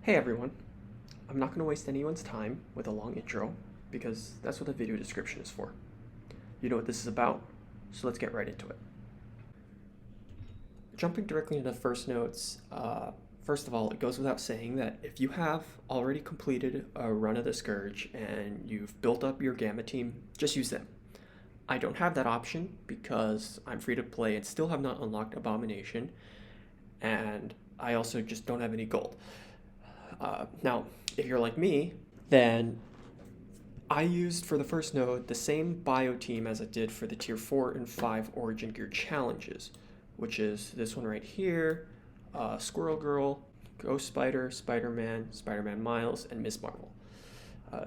Hey everyone, I'm not going to waste anyone's time with a long intro because that's what the video description is for. You know what this is about, so let's get right into it. Jumping directly into the first notes, first of all, it goes without saying that if you have already completed a run of the Scourge and you've built up your Gamma team, just use them. I don't have that option because I'm free to play and still have not unlocked Abomination, and I also just don't have any gold. Now, if you're like me, then I used for the first node the same bio team as I did for the tier 4 and 5 Origin Gear challenges, which is this one right here, Squirrel Girl, Ghost Spider, Spider-Man, Spider-Man Miles, and Ms. Marvel.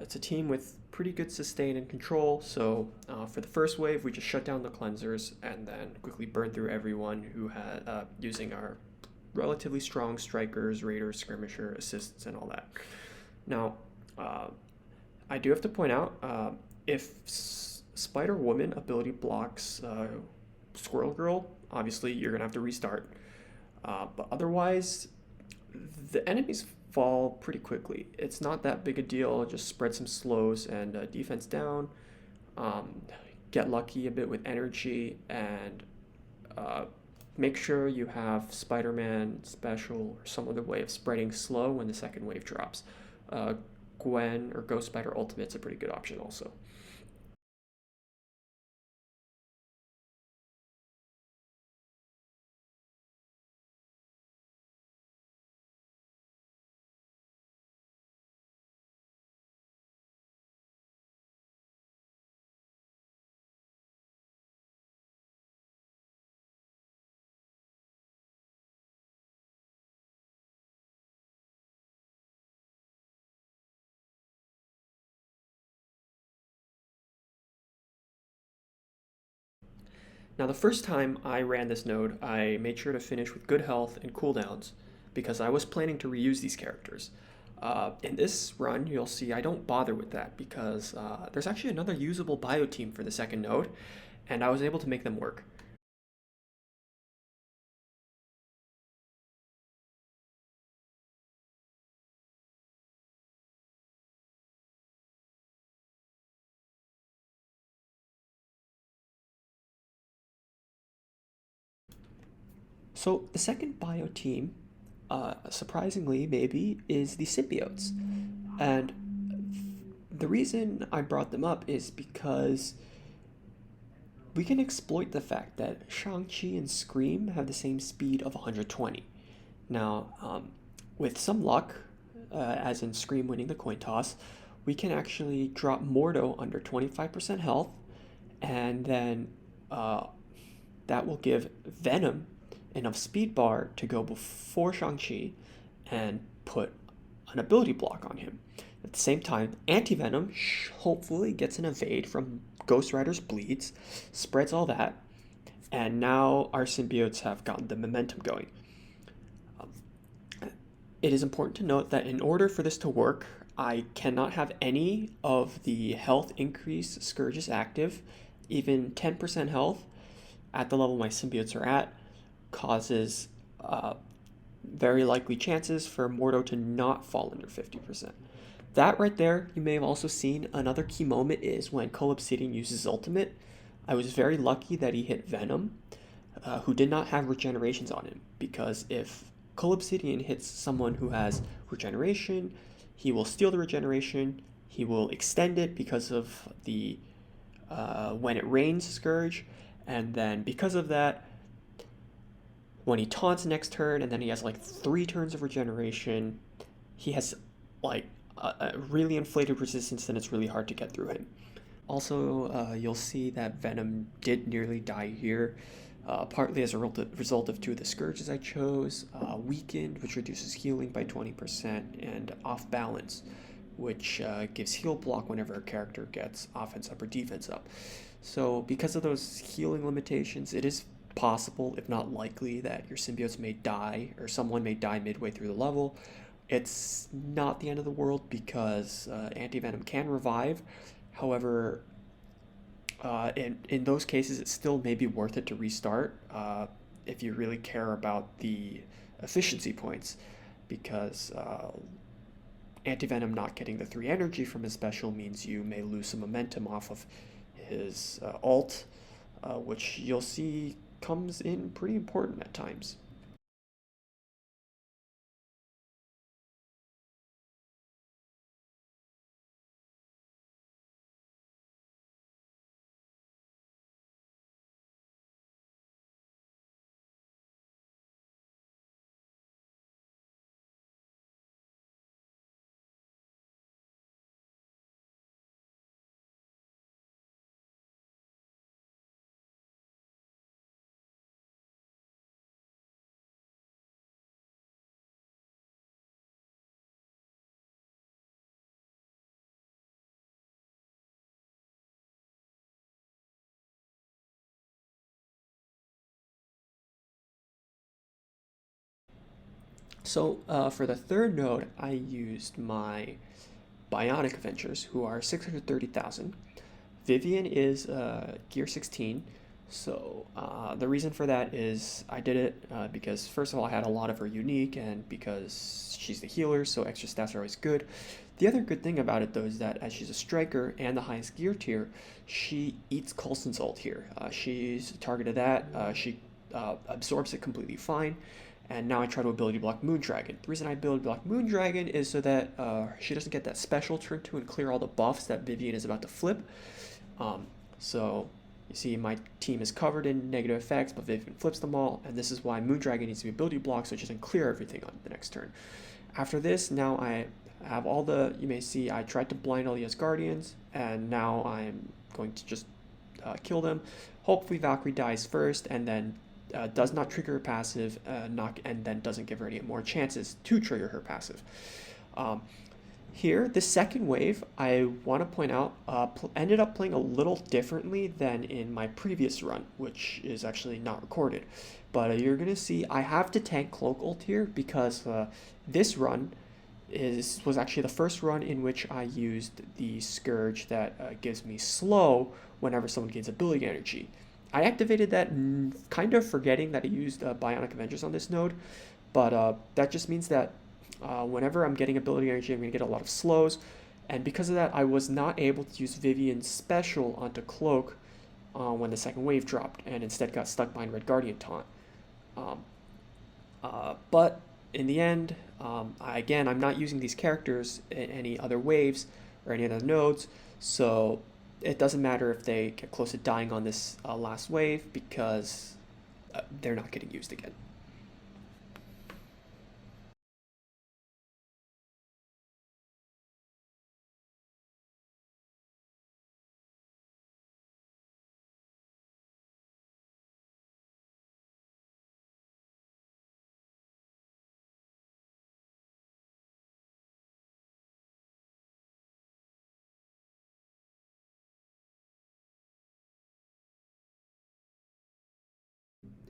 It's a team with pretty good sustain and control, so for the first wave we just shut down the cleansers and then quickly burn through everyone who had using our relatively strong strikers, raiders, skirmisher, assists, and all that. Now, I do have to point out, if Spider-Woman ability blocks Squirrel Girl, obviously you're going to have to restart. But otherwise, the enemies fall pretty quickly. It's not that big a deal, just spread some slows and defense down, get lucky a bit with energy, and make sure you have Spider-Man special or some other way of spreading slow when the second wave drops. Gwen or Ghost Spider Ultimate's a pretty good option also. Now, the first time I ran this node, I made sure to finish with good health and cooldowns because I was planning to reuse these characters. In this run, you'll see I don't bother with that because there's actually another usable bio team for the second node, and I was able to make them work. So the second bio team, surprisingly maybe, is the Symbiotes. And the reason I brought them up is because we can exploit the fact that Shang-Chi and Scream have the same speed of 120. Now, with some luck, as in Scream winning the coin toss, we can actually drop Mordo under 25% health, and then that will give Venom enough speed bar to go before Shang-Chi and put an ability block on him. At the same time, Anti-Venom hopefully gets an evade from Ghost Rider's bleeds, spreads all that, and now our symbiotes have gotten the momentum going. It is important to note that in order for this to work, I cannot have any of the health increase Scourges active. Even 10% health at the level my symbiotes are at causes very likely chances for Mordo to not fall under 50%. That right there, you may have also seen another key moment is when Obsidian uses ultimate. I was very lucky that he hit Venom, who did not have regenerations on him, because if Obsidian hits someone who has regeneration, he will steal the regeneration, he will extend it because of the when it rains Scourge, and then because of that, when he taunts next turn, and then he has like 3 turns of regeneration, he has like a really inflated resistance, and it's really hard to get through him. Also, you'll see that Venom did nearly die here, partly as a result of 2 of the Scourges I chose, Weakened, which reduces healing by 20%, and Off Balance, which gives heal block whenever a character gets offense up or defense up. So because of those healing limitations, it is possible, if not likely, that your symbiotes may die, or someone may die midway through the level. It's not the end of the world because Anti-Venom can revive. However, in those cases, it still may be worth it to restart if you really care about the efficiency points, because Anti-Venom not getting the 3 energy from his special means you may lose some momentum off of his ult, which you'll see comes in pretty important at times. So for the third node, I used my Bionic Avengers, who are 630,000. Vivian is gear 16. So the reason for that is I did it because first of all I had a lot of her unique, and because she's the healer, so extra stats are always good. The other good thing about it though is that as she's a striker and the highest gear tier, she eats Coulson's ult here. She's targeted that. She absorbs it completely fine. And now I try to ability block Moondragon. The reason I ability block Moondragon is so that she doesn't get that special turn 2 and clear all the buffs that Vivian is about to flip. So you see my team is covered in negative effects, but Vivian flips them all, and this is why Moondragon needs to be ability blocked so it doesn't clear everything on the next turn. After this, now I have all the, you may see I tried to blind all the Asgardians, and now I'm going to just kill them. Hopefully Valkyrie dies first, and then does not trigger her passive, and then doesn't give her any more chances to trigger her passive. Here, the second wave, I want to point out, ended up playing a little differently than in my previous run, which is actually not recorded. But you're going to see I have to tank Cloak ult here because this run was actually the first run in which I used the Scourge that gives me slow whenever someone gains ability energy. I activated that kind of forgetting that I used Bionic Avengers on this node, but that just means that whenever I'm getting ability energy, I'm going to get a lot of slows, and because of that, I was not able to use Vivian's special onto Cloak when the second wave dropped, and instead got stuck behind Red Guardian taunt. But in the end, again, I'm not using these characters in any other waves or any other nodes, so it doesn't matter if they get close to dying on this last wave because they're not getting used again.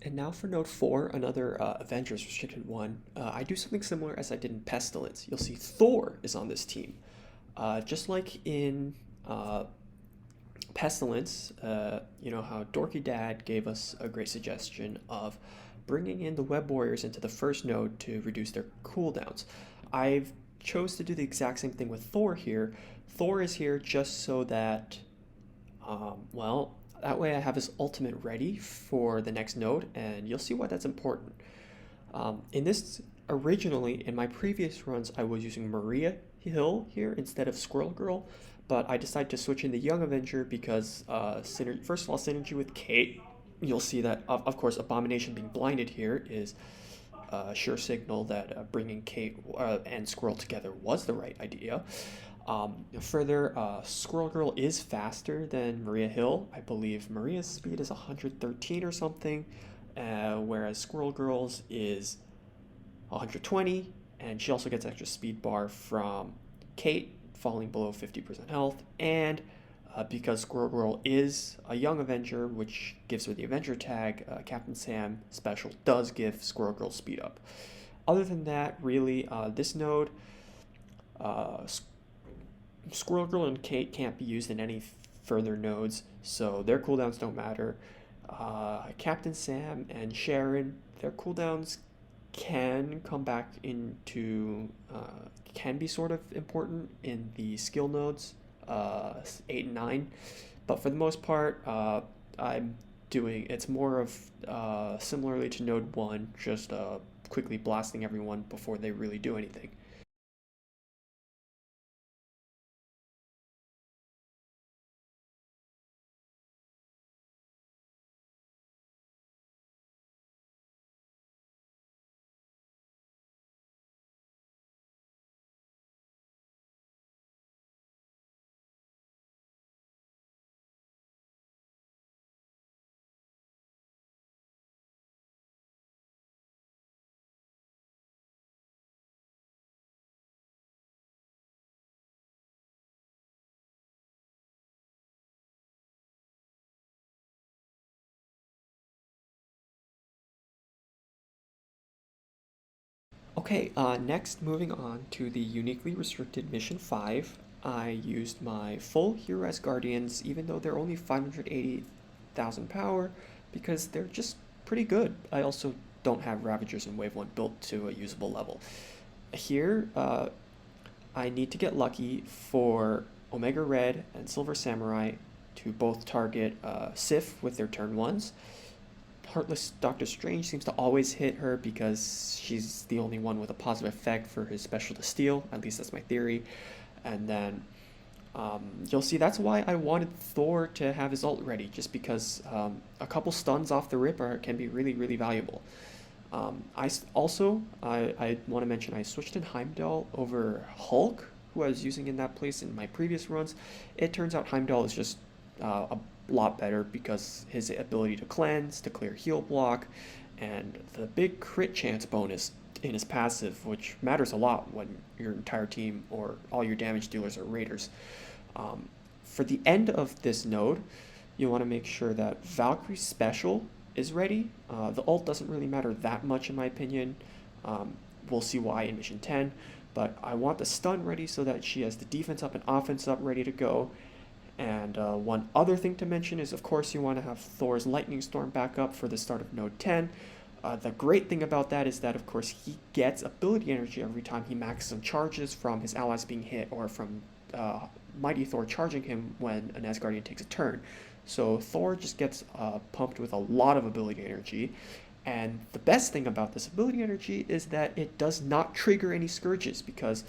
And now for Node 4, another Avengers restricted one. I do something similar as I did in Pestilence. You'll see Thor is on this team. Just like in Pestilence, you know how Dorky Dad gave us a great suggestion of bringing in the Web Warriors into the first node to reduce their cooldowns. I've chose to do the exact same thing with Thor here. Thor is here just so that, well, that way I have his ultimate ready for the next node, and you'll see why that's important. In this, originally, in my previous runs, I was using Maria Hill here instead of Squirrel Girl, but I decided to switch in the Young Avenger because, first of all, synergy with Kate. You'll see that, of course, Abomination being blinded here is a sure signal that bringing Kate and Squirrel together was the right idea. Further, Squirrel Girl is faster than Maria Hill. I believe Maria's speed is 113 or something, whereas Squirrel Girl's is 120, and she also gets extra speed bar from Kate falling below 50% health, and because Squirrel Girl is a young Avenger, which gives her the Avenger tag, Captain Sam special does give Squirrel Girl speed up. Other than that, really, this node, Squirrel Girl and Kate can't be used in any further nodes, so their cooldowns don't matter. Captain Sam and Sharon, their cooldowns can come back into can be sort of important in the skill nodes, 8 and 9. But for the most part, I'm doing it's more of similarly to node 1, just quickly blasting everyone before they really do anything. Okay, next moving on to the uniquely restricted mission 5. I used my full hero Asgardians, even though they're only 580,000 power, because they're just pretty good. I also don't have Ravagers in Wave 1 built to a usable level. Here, I need to get lucky for Omega Red and Silver Samurai to both target Sif with their turn 1s. Heartless Doctor Strange seems to always hit her because she's the only one with a positive effect for his special to steal. At least that's my theory. And then you'll see that's why I wanted Thor to have his ult ready, just because a couple stuns off the rip can be really, really valuable. I want to mention I switched in Heimdall over Hulk, who I was using in that place in my previous runs. It turns out Heimdall is just a lot better because his ability to cleanse, to clear heal block, and the big crit chance bonus in his passive, which matters a lot when your entire team or all your damage dealers are raiders. For the end of this node, you want to make sure that Valkyrie's special is ready. The ult doesn't really matter that much in my opinion. We'll see why in mission 10, but I want the stun ready so that she has the defense up and offense up ready to go. And one other thing to mention is, of course, you want to have Thor's Lightning Storm back up for the start of Node 10. The great thing about that is that, of course, he gets ability energy every time he maxes some charges from his allies being hit or from Mighty Thor charging him when an Asgardian takes a turn. So Thor just gets pumped with a lot of ability energy. And the best thing about this ability energy is that it does not trigger any Scourges, because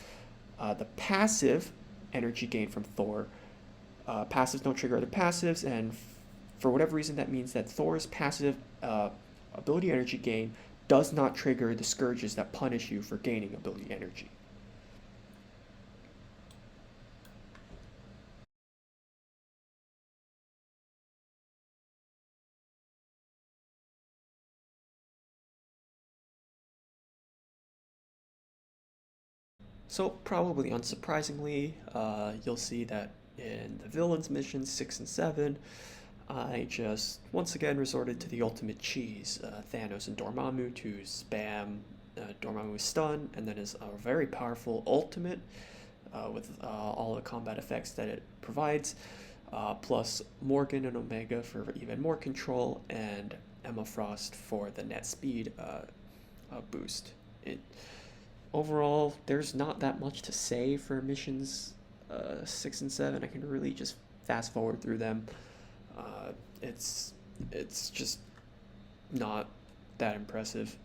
the passive energy gain from Thor, passives don't trigger other passives, and for whatever reason that means that Thor's passive ability energy gain does not trigger the Scourges that punish you for gaining ability energy. So probably unsurprisingly, you'll see that in the villains missions 6 and 7, I just once again resorted to the ultimate cheese, Thanos and Dormammu, to spam Dormammu's stun, and then his very powerful ultimate with all the combat effects that it provides, plus Morgan and Omega for even more control, and Emma Frost for the net speed boost. It Overall, there's not that much to say for missions 6 and 7. I can really just fast forward through them. Uh, it's it's just not that impressive.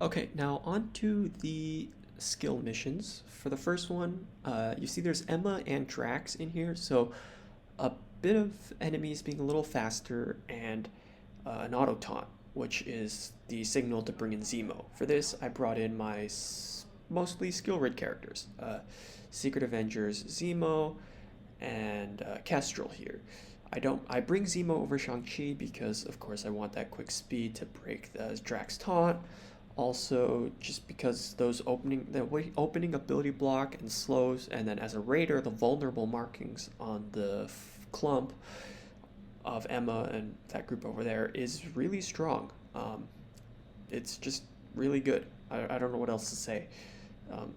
Okay, now on to the skill missions. For the first one, you see there's Emma and Drax in here, so a bit of enemies being a little faster, and an auto taunt, which is the signal to bring in Zemo. For this, I brought in my mostly skill rid characters, Secret Avengers, Zemo, and Kestrel here. I bring Zemo over Shang-Chi because, of course, I want that quick speed to break the Drax taunt. Also, just because the opening ability block and slows, and then as a raider, the vulnerable markings on the clump of Emma and that group over there is really strong. It's just really good. I don't know what else to say. Um,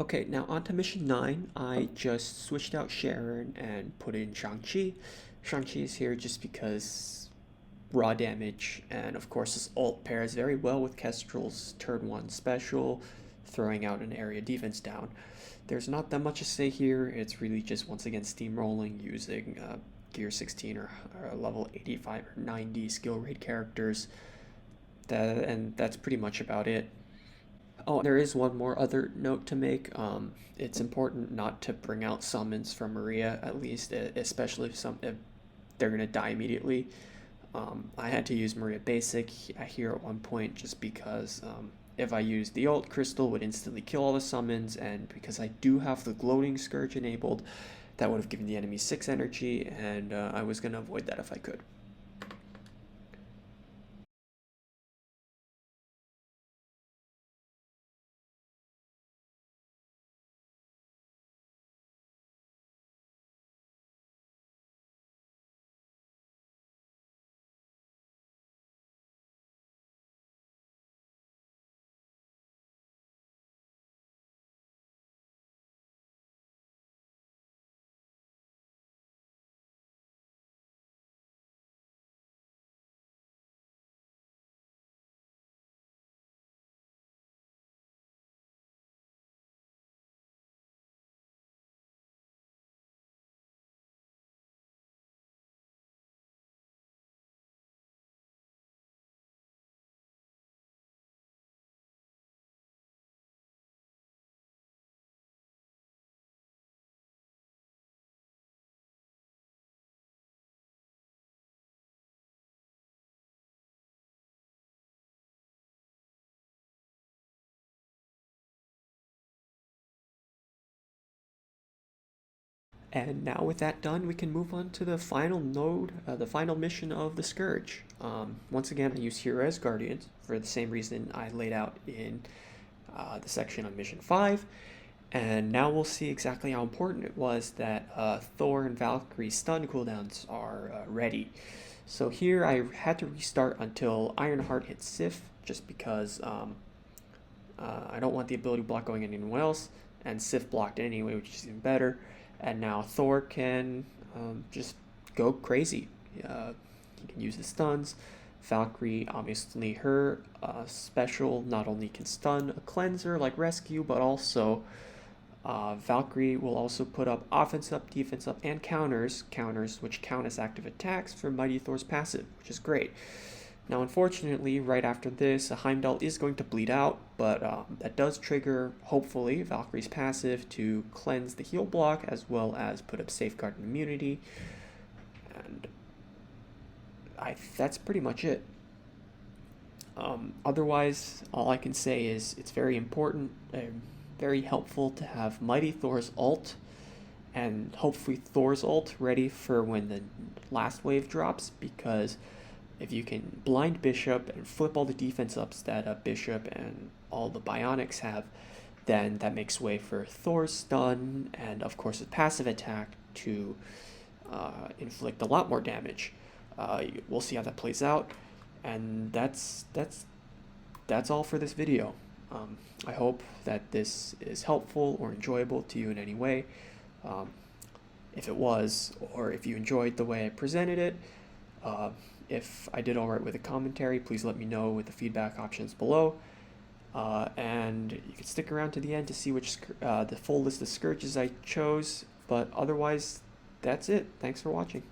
Okay, now on to mission 9. I just switched out Sharon and put in Shang-Chi. Shang-Chi is here just because raw damage, and of course his ult pairs very well with Kestrel's turn 1 special, throwing out an area defense down. There's not that much to say here. It's really just once again steamrolling using Gear 16 or level 85 or 90 skill rate characters. And that's pretty much about it. Oh, there is one more other note to make. It's important not to bring out summons from Maria, at least, especially if they're gonna die immediately. I had to use Maria Basic here at one point just because if I used the ult, Crystal would instantly kill all the summons, and because I do have the Gloating Scourge enabled, that would have given the enemy 6 energy, and I was gonna avoid that if I could. And now with that done, we can move on to the final node, the final mission of the Scourge. Once again, I use Hero Asgardians for the same reason I laid out in the section on mission 5. And now we'll see exactly how important it was that Thor and Valkyrie's stun cooldowns are ready. So here I had to restart until Ironheart hits Sif, just because I don't want the ability block going on anyone else, and Sif blocked it anyway, which is even better. And now Thor can just go crazy. He can use his stuns. Valkyrie, obviously, her special not only can stun a cleanser like Rescue, but also Valkyrie will also put up offense up, defense up, and counters which count as active attacks for Mighty Thor's passive, which is great. Now, unfortunately, right after this, Heimdall is going to bleed out, but that does trigger, hopefully, Valkyrie's passive to cleanse the heal block as well as put up safeguard and immunity. And that's pretty much it. Otherwise, all I can say is it's very important, very helpful to have Mighty Thor's ult and hopefully Thor's ult ready for when the last wave drops, because if you can blind Bishop and flip all the defense ups that Bishop and all the Bionics have, then that makes way for Thor's stun and of course a passive attack to inflict a lot more damage. We'll see how that plays out, and that's all for this video. I hope that this is helpful or enjoyable to you in any way. If it was, or if you enjoyed the way I presented it, if I did alright with the commentary, please let me know with the feedback options below. And you can stick around to the end to see which the full list of Scourges I chose. But otherwise, that's it. Thanks for watching.